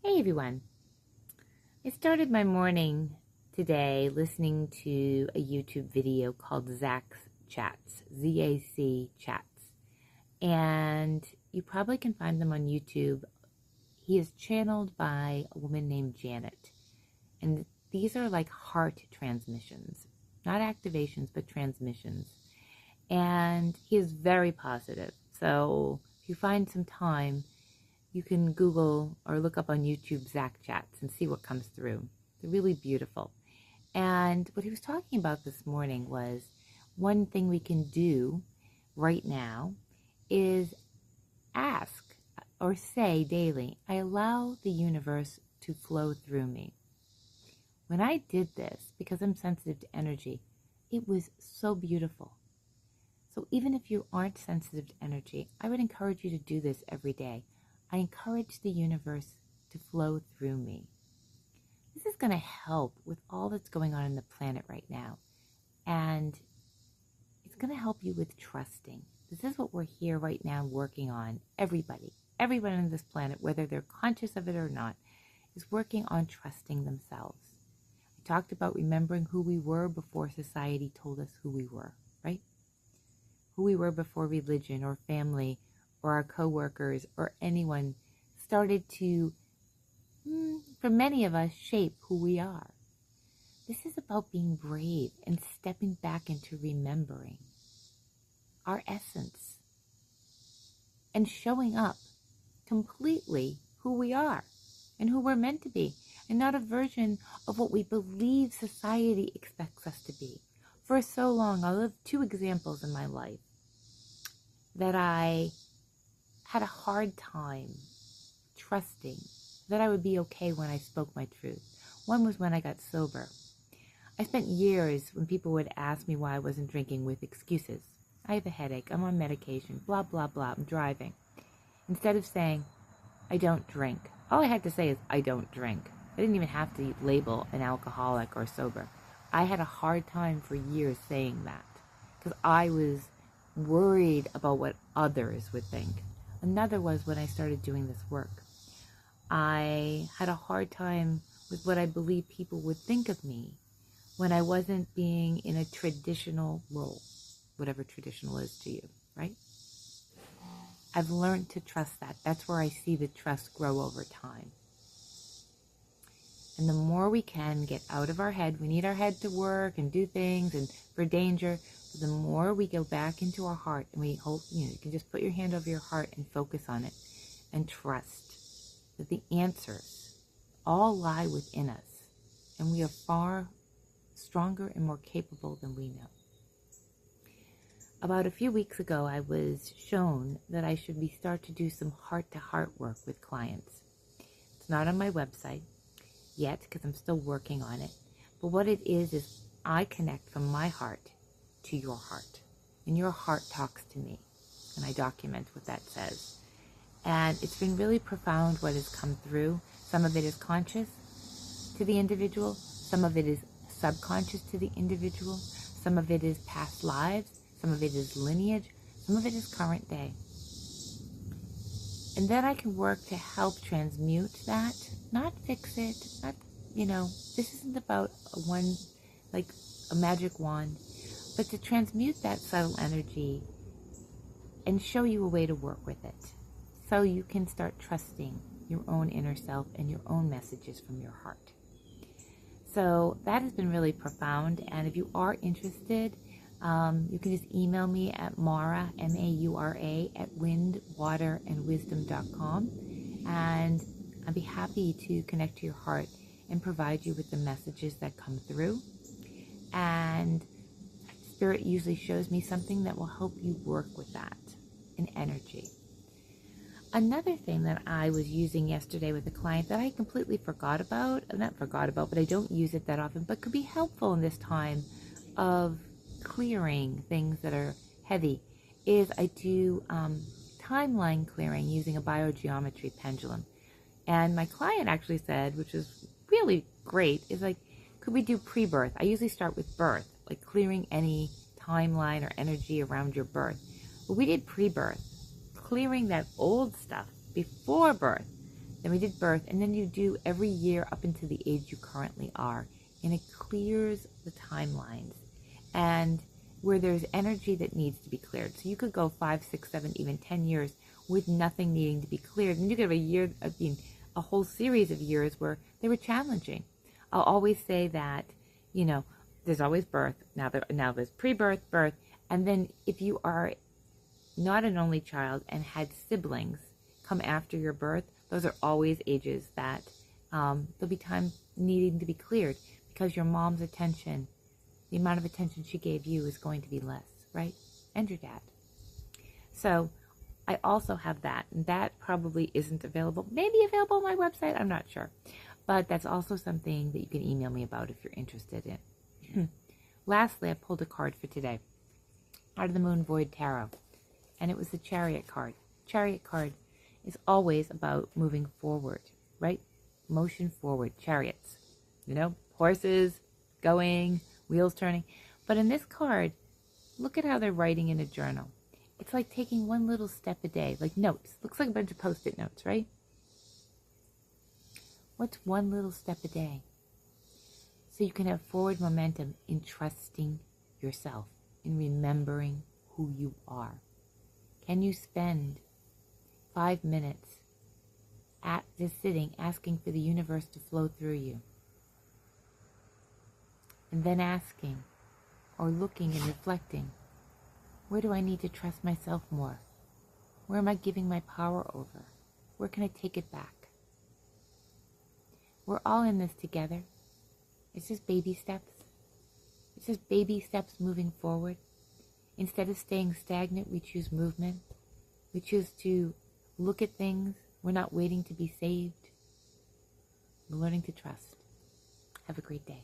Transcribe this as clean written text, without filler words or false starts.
Hey everyone. I started my morning today listening to a YouTube video called Zach's Chats, Z-A-C Chats. And you probably can find them on YouTube. He is channeled by a woman named Janet. And these are like heart transmissions, not activations, but transmissions. And he is very positive. So if you find some time, you can Google or look up on YouTube Zach Chats and see what comes through. They're really beautiful. And what he was talking about this morning was one thing we can do right now is ask or say daily, I allow the universe to flow through me. When I did this, because I'm sensitive to energy, it was so beautiful. So even if you aren't sensitive to energy, I would encourage you to do this every day. I encourage the universe to flow through me. This is going to help with all that's going on in the planet right now. And it's going to help you with trusting. This is what we're here right now working on. Everybody on this planet, whether they're conscious of it or not, is working on trusting themselves. I talked about remembering who we were before society told us who we were, right? Who we were before religion or family or our coworkers or anyone started to, for many of us, shape who we are. This is about being brave and stepping back into remembering our essence and showing up completely who we are and who we're meant to be, and not a version of what we believe society expects us to be. For so long, I'll have two examples in my life that I had a hard time trusting that I would be okay when I spoke my truth. One was when I got sober. I spent years when people would ask me why I wasn't drinking with excuses. I have a headache, I'm on medication, blah, blah, blah, I'm driving. Instead of saying, I don't drink. All I had to say is, I don't drink. I didn't even have to label an alcoholic or sober. I had a hard time for years saying that because I was worried about what others would think. Another was when I started doing this work. I had a hard time with what I believed people would think of me when I wasn't being in a traditional role, whatever traditional is to you, right? I've learned to trust that. That's where I see the trust grow over time. And the more we can get out of our head, we need our head to work and do things and for danger. The more we go back into our heart and we hold, you can just put your hand over your heart and focus on it and trust that the answers all lie within us. And we are far stronger and more capable than we know. About a few weeks ago, I was shown that I should start to do some heart-to-heart work with clients. It's not on my website yet because I'm still working on it. But what it is I connect from my heart to your heart. And your heart talks to me. And I document what that says. And it's been really profound what has come through. Some of it is conscious to the individual. Some of it is subconscious to the individual. Some of it is past lives. Some of it is lineage. Some of it is current day. And then I can work to help transmute that, not fix it, not, this isn't about a magic wand, but to transmute that subtle energy and show you a way to work with it so you can start trusting your own inner self and your own messages from your heart. So that has been really profound. And if you are interested, you can just email me at Maura, M-A-U-R-A, at windwaterandwisdom.com. And I'd be happy to connect to your heart and provide you with the messages that come through. And Spirit usually shows me something that will help you work with that in energy. Another thing that I was using yesterday with a client that I completely forgot about, but I don't use it that often, but could be helpful in this time of clearing things that are heavy, is I do timeline clearing using a biogeometry pendulum. And my client actually said, which is really great, is like, could we do pre-birth? I usually start with birth, like clearing any timeline or energy around your birth. But we did pre-birth, clearing that old stuff before birth then we did birth, and then you do every year up until the age you currently are. And it clears the timelines. And where there's energy that needs to be cleared. So you could go 5, 6, 7, even 10 years with nothing needing to be cleared. And you could have a year, a whole series of years where they were challenging. I'll always say that, there's always birth. Now there's pre-birth, birth. And then if you are not an only child and had siblings come after your birth, those are always ages that there'll be time needing to be cleared because your mom's attention, the amount of attention she gave you is going to be less, right? And your dad. So I also have that, and that probably isn't available. Maybe available on my website, I'm not sure. But that's also something that you can email me about if you're interested in. Lastly, I pulled a card for today out of the Moon Void Tarot, and it was the Chariot card. Chariot card is always about moving forward, right? Motion forward, chariots. Horses going, wheels turning. But in this card, look at how they're writing in a journal. It's like taking one little step a day, like notes. Looks like a bunch of Post-it notes, right? What's one little step a day? So you can have forward momentum in trusting yourself, in remembering who you are. Can you spend 5 minutes at just sitting, asking for the universe to flow through you? And then asking, or looking and reflecting, where do I need to trust myself more? Where am I giving my power over? Where can I take it back? We're all in this together. It's just baby steps. It's just baby steps moving forward. Instead of staying stagnant, we choose movement. We choose to look at things. We're not waiting to be saved. We're learning to trust. Have a great day.